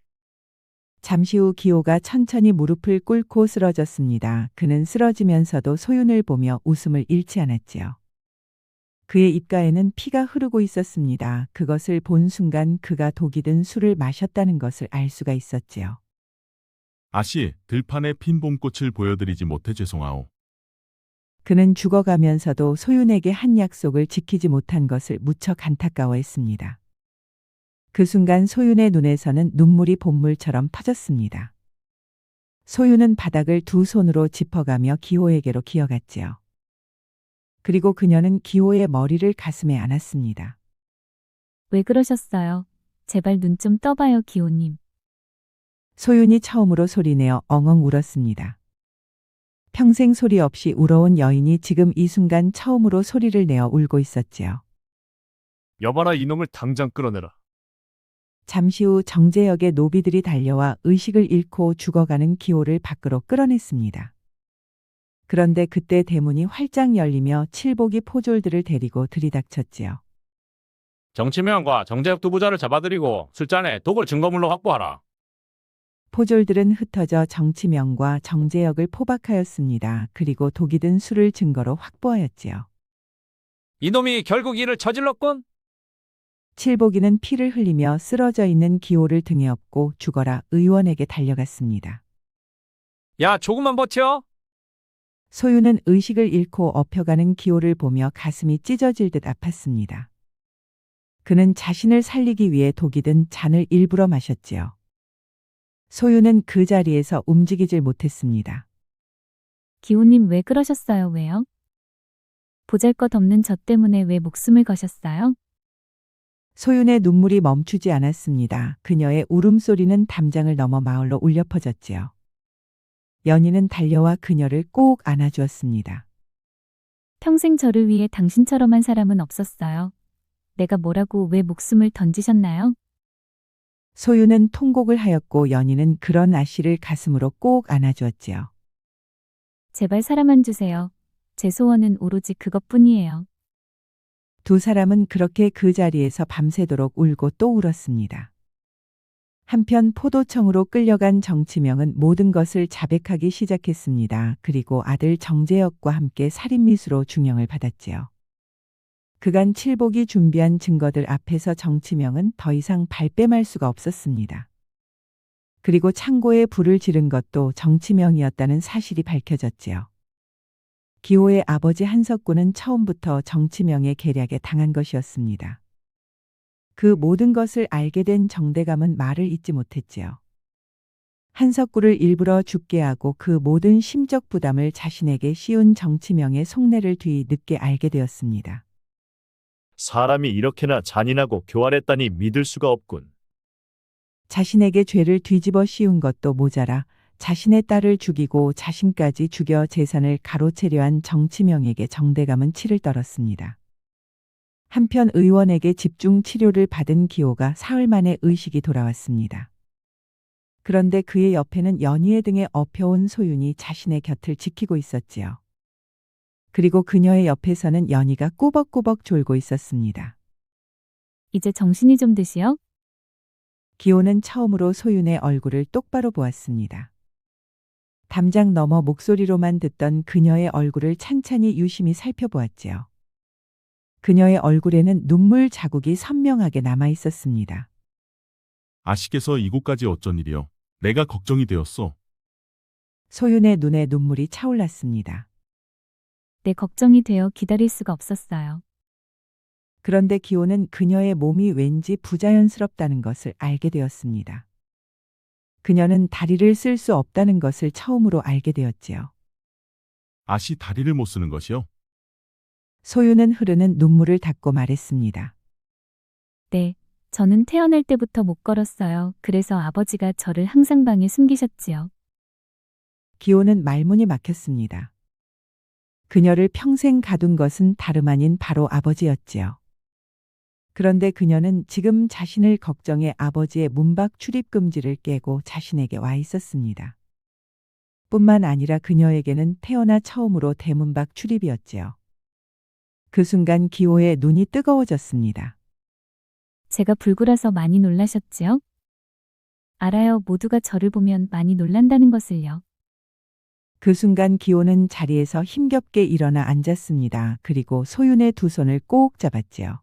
잠시 후 기호가 천천히 무릎을 꿇고 쓰러졌습니다. 그는 쓰러지면서도 소윤을 보며 웃음을 잃지 않았지요. 그의 입가에는 피가 흐르고 있었습니다. 그것을 본 순간 그가 독이 든 술을 마셨다는 것을 알 수가 있었지요. 아씨, 들판에 핀 봄꽃을 보여드리지 못해 죄송하오. 그는 죽어가면서도 소윤에게 한 약속을 지키지 못한 것을 무척 안타까워했습니다. 그 순간 소윤의 눈에서는 눈물이 봇물처럼 터졌습니다. 소윤은 바닥을 두 손으로 짚어가며 기호에게로 기어갔지요. 그리고 그녀는 기호의 머리를 가슴에 안았습니다. 왜 그러셨어요? 제발 눈 좀 떠봐요, 기호님. 소윤이 처음으로 소리내어 엉엉 울었습니다. 평생 소리 없이 울어온 여인이 지금 이 순간 처음으로 소리를 내어 울고 있었지요. 여봐라 이놈을 당장 끌어내라. 잠시 후 정재역의 노비들이 달려와 의식을 잃고 죽어가는 기호를 밖으로 끌어냈습니다. 그런데 그때 대문이 활짝 열리며 칠복이 포졸들을 데리고 들이닥쳤지요. 정치명과 정재혁 두 부자를 잡아들이고 술잔에 독을 증거물로 확보하라. 포졸들은 흩어져 정치명과 정재역을 포박하였습니다. 그리고 독이 든 술을 증거로 확보하였지요. 이놈이 결국 이를 저질렀군. 칠복이는 피를 흘리며 쓰러져 있는 기호를 등에 업고 죽어라 의원에게 달려갔습니다. 야, 조금만 버텨. 소윤은 의식을 잃고 엎혀가는 기호를 보며 가슴이 찢어질 듯 아팠습니다. 그는 자신을 살리기 위해 독이 든 잔을 일부러 마셨지요. 소윤은 그 자리에서 움직이질 못했습니다. 기호님 왜 그러셨어요, 왜요? 보잘것없는 저 때문에 왜 목숨을 거셨어요? 소윤의 눈물이 멈추지 않았습니다. 그녀의 울음소리는 담장을 넘어 마을로 울려 퍼졌지요. 연희는 달려와 그녀를 꼭 안아주었습니다. 평생 저를 위해 당신처럼 한 사람은 없었어요. 내가 뭐라고 왜 목숨을 던지셨나요? 소윤은 통곡을 하였고 연희는 그런 아씨를 가슴으로 꼭 안아주었지요. 제발 사랑만 주세요. 제 소원은 오로지 그것뿐이에요. 두 사람은 그렇게 그 자리에서 밤새도록 울고 또 울었습니다. 한편 포도청으로 끌려간 정치명은 모든 것을 자백하기 시작했습니다. 그리고 아들 정재혁과 함께 살인미수로 중형을 받았지요. 그간 칠복이 준비한 증거들 앞에서 정치명은 더 이상 발뺌할 수가 없었습니다. 그리고 창고에 불을 지른 것도 정치명이었다는 사실이 밝혀졌지요. 기호의 아버지 한석구는 처음부터 정치명의 계략에 당한 것이었습니다. 그 모든 것을 알게 된 정대감은 말을 잇지 못했지요. 한석구를 일부러 죽게 하고 그 모든 심적 부담을 자신에게 씌운 정치명의 속내를 뒤 늦게 알게 되었습니다. 사람이 이렇게나 잔인하고 교활했다니 믿을 수가 없군. 자신에게 죄를 뒤집어 씌운 것도 모자라 자신의 딸을 죽이고 자신까지 죽여 재산을 가로채려 한 정치명에게 정대감은 치를 떨었습니다. 한편 의원에게 집중 치료를 받은 기호가 사흘 만에 의식이 돌아왔습니다. 그런데 그의 옆에는 연희의 등에 엎여온 소윤이 자신의 곁을 지키고 있었지요. 그리고 그녀의 옆에서는 연희가 꾸벅꾸벅 졸고 있었습니다. 이제 정신이 좀 드시오? 기호는 처음으로 소윤의 얼굴을 똑바로 보았습니다. 담장 너머 목소리로만 듣던 그녀의 얼굴을 찬찬히 유심히 살펴보았지요. 그녀의 얼굴에는 눈물 자국이 선명하게 남아 있었습니다. 아씨께서 이곳까지 어쩐 일이요? 내가 걱정이 되었소. 소윤의 눈에 눈물이 차올랐습니다. 내 걱정이 되어 기다릴 수가 없었어요. 그런데 기호는 그녀의 몸이 왠지 부자연스럽다는 것을 알게 되었습니다. 그녀는 다리를 쓸 수 없다는 것을 처음으로 알게 되었지요. 아씨 다리를 못 쓰는 것이요? 소윤은 흐르는 눈물을 닦고 말했습니다. 네, 저는 태어날 때부터 못 걸었어요. 그래서 아버지가 저를 항상 방에 숨기셨지요. 기호는 말문이 막혔습니다. 그녀를 평생 가둔 것은 다름 아닌 바로 아버지였지요. 그런데 그녀는 지금 자신을 걱정해 아버지의 문밖 출입 금지를 깨고 자신에게 와 있었습니다. 뿐만 아니라 그녀에게는 태어나 처음으로 대문 밖 출입이었지요. 그 순간 기호의 눈이 뜨거워졌습니다. 제가 불구라서 많이 놀라셨지요? 알아요. 모두가 저를 보면 많이 놀란다는 것을요. 그 순간 기호는 자리에서 힘겹게 일어나 앉았습니다. 그리고 소윤의 두 손을 꼭 잡았지요.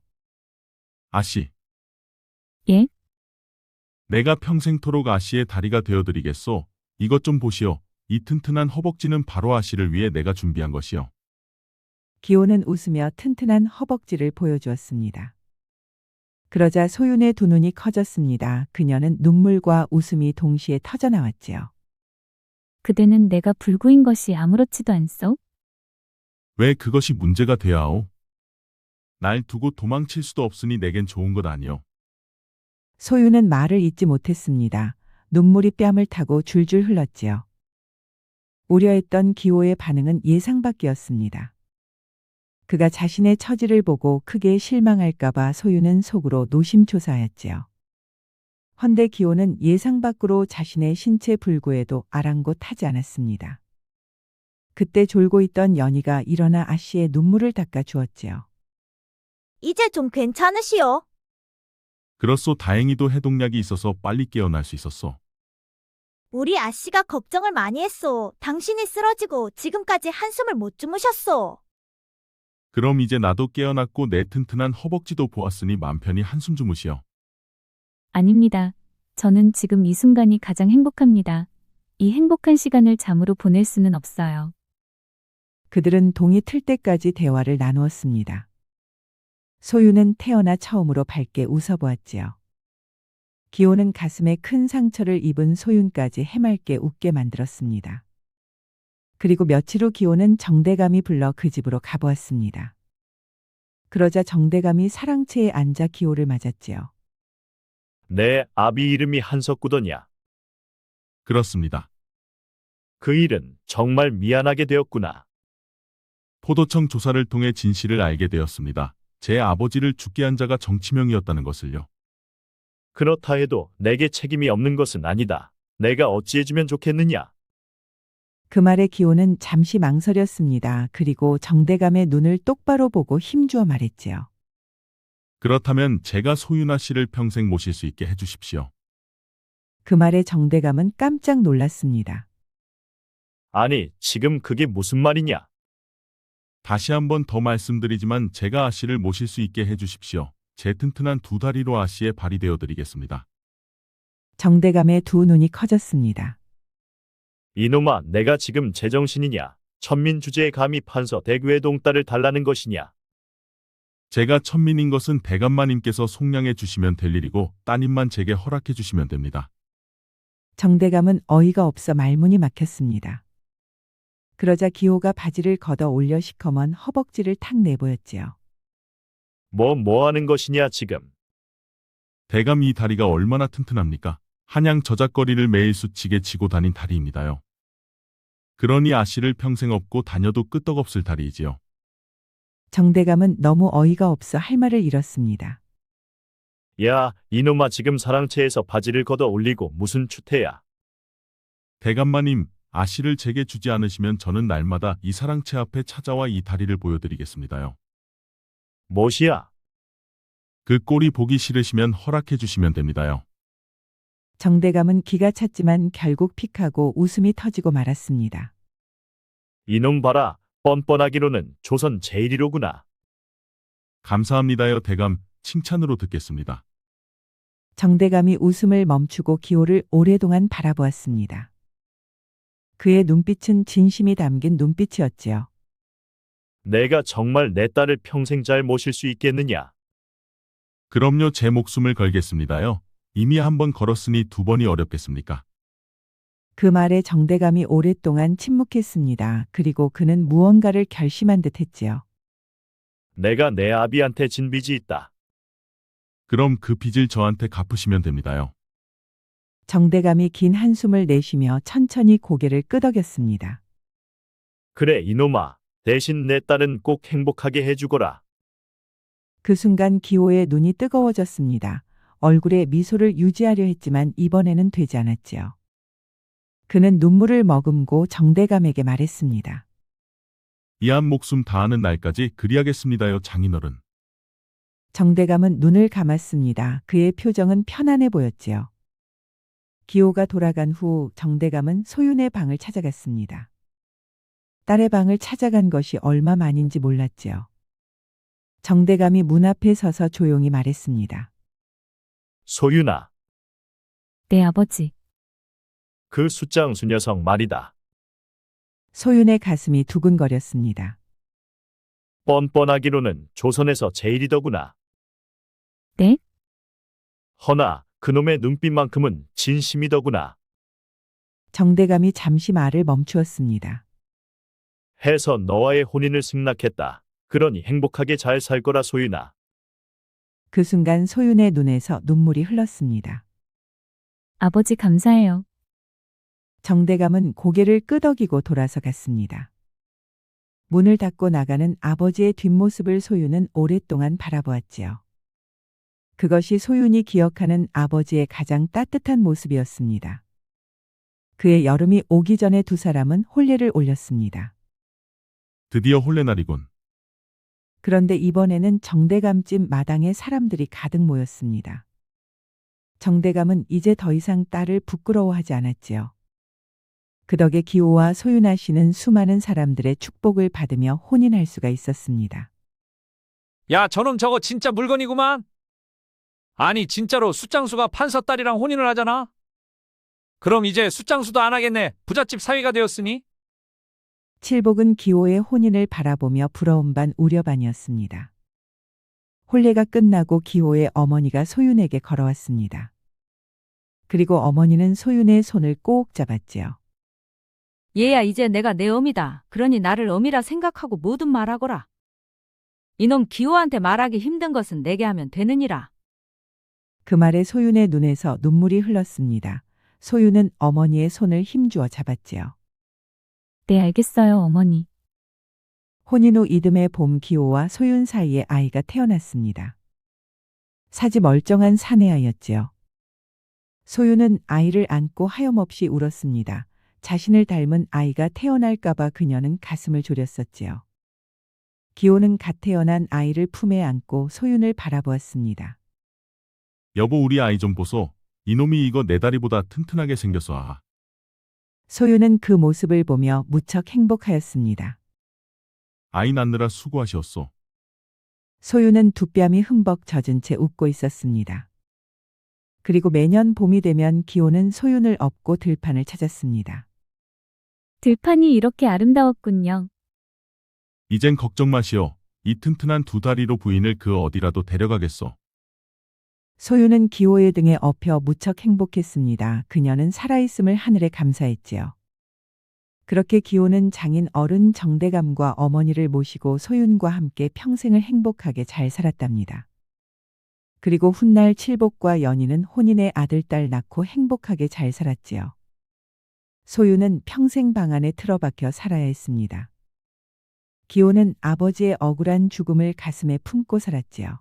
아씨. 예? 내가 평생토록 아씨의 다리가 되어드리겠소. 이것 좀 보시오. 이 튼튼한 허벅지는 바로 아씨를 위해 내가 준비한 것이요. 기호는 웃으며 튼튼한 허벅지를 보여주었습니다. 그러자 소윤의 두 눈이 커졌습니다. 그녀는 눈물과 웃음이 동시에 터져나왔지요. 그대는 내가 불구인 것이 아무렇지도 않소? 왜 그것이 문제가 되어 하오? 날 두고 도망칠 수도 없으니 내겐 좋은 것 아니오. 소윤은 말을 잇지 못했습니다. 눈물이 뺨을 타고 줄줄 흘렀지요. 우려했던 기호의 반응은 예상 밖이었습니다. 그가 자신의 처지를 보고 크게 실망할까봐 소윤은 속으로 노심초사하였지요. 헌데 기호는 예상 밖으로 자신의 신체 불구에도 아랑곳하지 않았습니다. 그때 졸고 있던 연희가 일어나 아씨의 눈물을 닦아 주었지요. 이제 좀 괜찮으시오? 그렇소. 다행히도 해독약이 있어서 빨리 깨어날 수 있었소. 우리 아씨가 걱정을 많이 했소. 당신이 쓰러지고 지금까지 한숨을 못 주무셨소. 그럼 이제 나도 깨어났고 내 튼튼한 허벅지도 보았으니 맘 편히 한숨 주무시오. 아닙니다. 저는 지금 이 순간이 가장 행복합니다. 이 행복한 시간을 잠으로 보낼 수는 없어요. 그들은 동이 틀 때까지 대화를 나누었습니다. 소윤은 태어나 처음으로 밝게 웃어보았지요. 기호는 가슴에 큰 상처를 입은 소윤까지 해맑게 웃게 만들었습니다. 그리고 며칠 후 기호는 정대감이 불러 그 집으로 가보았습니다. 그러자 정대감이 사랑채에 앉아 기호를 맞았지요. 내 아비 이름이 한석구더냐? 그렇습니다. 그 일은 정말 미안하게 되었구나. 포도청 조사를 통해 진실을 알게 되었습니다. 제 아버지를 죽게 한 자가 정치명이었다는 것을요. 그렇다 해도 내게 책임이 없는 것은 아니다. 내가 어찌해주면 좋겠느냐? 그 말에 기호는 잠시 망설였습니다. 그리고 정대감의 눈을 똑바로 보고 힘주어 말했지요. 그렇다면 제가 소윤아 씨를 평생 모실 수 있게 해주십시오. 그 말에 정대감은 깜짝 놀랐습니다. 아니, 지금 그게 무슨 말이냐? 다시 한번 더 말씀드리지만 제가 아씨를 모실 수 있게 해주십시오. 제 튼튼한 두 다리로 아씨의 발이 되어드리겠습니다. 정대감의 두 눈이 커졌습니다. 이놈아, 내가 지금 제정신이냐? 천민 주제에 감히 판서 대교의 동딸을 달라는 것이냐? 제가 천민인 것은 대감마님께서 속량해 주시면 될 일이고 따님만 제게 허락해 주시면 됩니다. 정대감은 어이가 없어 말문이 막혔습니다. 그러자 기호가 바지를 걷어 올려 시커먼 허벅지를 탁 내보였지요. 뭐 하는 것이냐 지금? 대감 이 다리가 얼마나 튼튼합니까? 한양 저작거리를 매일 수치게 치고 다닌 다리입니다요. 그러니 아씨를 평생 업고 다녀도 끄떡없을 다리이지요. 정대감은 너무 어이가 없어 할 말을 잃었습니다. 야, 이놈아 지금 사랑채에서 바지를 걷어 올리고 무슨 추태야? 대감마님, 아씨를 제게 주지 않으시면 저는 날마다 이 사랑채 앞에 찾아와 이 다리를 보여드리겠습니다요. 못이야? 그 꼴이 보기 싫으시면 허락해 주시면 됩니다요. 정대감은 기가 찼지만 결국 픽하고 웃음이 터지고 말았습니다. 이놈 봐라, 뻔뻔하기로는 조선 제일이로구나. 감사합니다요 대감, 칭찬으로 듣겠습니다. 정대감이 웃음을 멈추고 기호를 오랫동안 바라보았습니다. 그의 눈빛은 진심이 담긴 눈빛이었지요. 내가 정말 내 딸을 평생 잘 모실 수 있겠느냐? 그럼요, 제 목숨을 걸겠습니다요. 이미 한 번 걸었으니 두 번이 어렵겠습니까? 그 말에 정대감이 오랫동안 침묵했습니다. 그리고 그는 무언가를 결심한 듯 했지요. 내가 내 아비한테 진 빚이 있다. 그럼 그 빚을 저한테 갚으시면 됩니다요. 정대감이 긴 한숨을 내쉬며 천천히 고개를 끄덕였습니다. 그래 이놈아, 대신 내 딸은 꼭 행복하게 해주거라. 그 순간 기호의 눈이 뜨거워졌습니다. 얼굴에 미소를 유지하려 했지만 이번에는 되지 않았지요. 그는 눈물을 머금고 정대감에게 말했습니다. 이 한 목숨 다하는 날까지 그리하겠습니다요, 장인어른. 정대감은 눈을 감았습니다. 그의 표정은 편안해 보였지요. 기호가 돌아간 후 정대감은 소윤의 방을 찾아갔습니다. 딸의 방을 찾아간 것이 얼마 만인지 몰랐지요. 정대감이 문 앞에 서서 조용히 말했습니다. 소윤아, 네, 아버지. 그 숫장수 녀석 말이다. 소윤의 가슴이 두근거렸습니다. 뻔뻔하기로는 조선에서 제일이더구나. 네? 허나 그놈의 눈빛만큼은 진심이더구나. 정대감이 잠시 말을 멈추었습니다. 해서 너와의 혼인을 승낙했다. 그러니 행복하게 잘 살 거라 소윤아. 그 순간 소윤의 눈에서 눈물이 흘렀습니다. 아버지 감사해요. 정대감은 고개를 끄덕이고 돌아서 갔습니다. 문을 닫고 나가는 아버지의 뒷모습을 소윤은 오랫동안 바라보았지요. 그것이 소윤이 기억하는 아버지의 가장 따뜻한 모습이었습니다. 그의 여름이 오기 전에 두 사람은 혼례를 올렸습니다. 드디어 혼례날이군. 그런데 이번에는 정대감집 마당에 사람들이 가득 모였습니다. 정대감은 이제 더 이상 딸을 부끄러워하지 않았지요. 그 덕에 기호와 소윤아 씨는 수많은 사람들의 축복을 받으며 혼인할 수가 있었습니다. 야, 저놈 저거 진짜 물건이구만. 아니, 진짜로 숫장수가 판서 딸이랑 혼인을 하잖아. 그럼 이제 숫장수도 안 하겠네. 부잣집 사위가 되었으니. 칠복은 기호의 혼인을 바라보며 부러움 반 우려 반이었습니다. 혼례가 끝나고 기호의 어머니가 소윤에게 걸어왔습니다. 그리고 어머니는 소윤의 손을 꼭 잡았지요. 얘야, 이제 내가 내 어미다. 그러니 나를 어미라 생각하고 뭐든 말하거라. 이놈 기호한테 말하기 힘든 것은 내게 하면 되느니라. 그 말에 소윤의 눈에서 눈물이 흘렀습니다. 소윤은 어머니의 손을 힘주어 잡았지요. 네, 알겠어요, 어머니. 혼인 후 이듬해 봄 기호와 소윤 사이에 아이가 태어났습니다. 사지 멀쩡한 사내아이였지요. 소윤은 아이를 안고 하염없이 울었습니다. 자신을 닮은 아이가 태어날까봐 그녀는 가슴을 졸였었지요. 기호는 갓 태어난 아이를 품에 안고 소윤을 바라보았습니다. 여보, 우리 아이 좀 보소. 이놈이 이거 내 다리보다 튼튼하게 생겼어. 아. 소윤은 그 모습을 보며 무척 행복하였습니다. 아이 낳느라 수고하셨소. 소윤은 두 뺨이 흠벅 젖은 채 웃고 있었습니다. 그리고 매년 봄이 되면 기호는 소윤을 업고 들판을 찾았습니다. 들판이 이렇게 아름다웠군요. 이젠 걱정 마시오. 이 튼튼한 두 다리로 부인을 그 어디라도 데려가겠소. 소윤은 기호의 등에 엎여 무척 행복했습니다. 그녀는 살아있음을 하늘에 감사했지요. 그렇게 기호는 장인 어른 정대감과 어머니를 모시고 소윤과 함께 평생을 행복하게 잘 살았답니다. 그리고 훗날 칠복과 연희는 혼인의 아들, 딸 낳고 행복하게 잘 살았지요. 소윤은 평생 방 안에 틀어박혀 살아야 했습니다. 기호는 아버지의 억울한 죽음을 가슴에 품고 살았지요.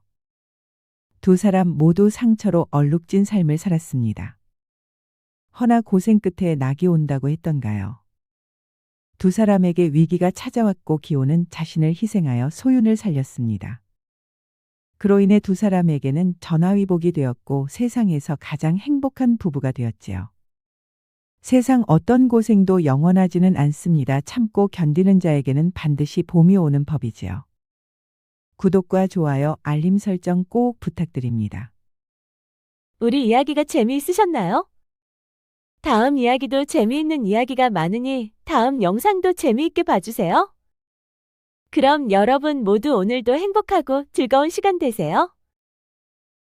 두 사람 모두 상처로 얼룩진 삶을 살았습니다. 허나 고생 끝에 낙이 온다고 했던가요? 두 사람에게 위기가 찾아왔고 기호는 자신을 희생하여 소윤을 살렸습니다. 그로 인해 두 사람에게는 전화위복이 되었고 세상에서 가장 행복한 부부가 되었지요. 세상 어떤 고생도 영원하지는 않습니다. 참고 견디는 자에게는 반드시 봄이 오는 법이지요. 구독과 좋아요, 알림 설정 꼭 부탁드립니다. 우리 이야기가 재미있으셨나요? 다음 이야기도 재미있는 이야기가 많으니 다음 영상도 재미있게 봐주세요. 그럼 여러분 모두 오늘도 행복하고 즐거운 시간 되세요.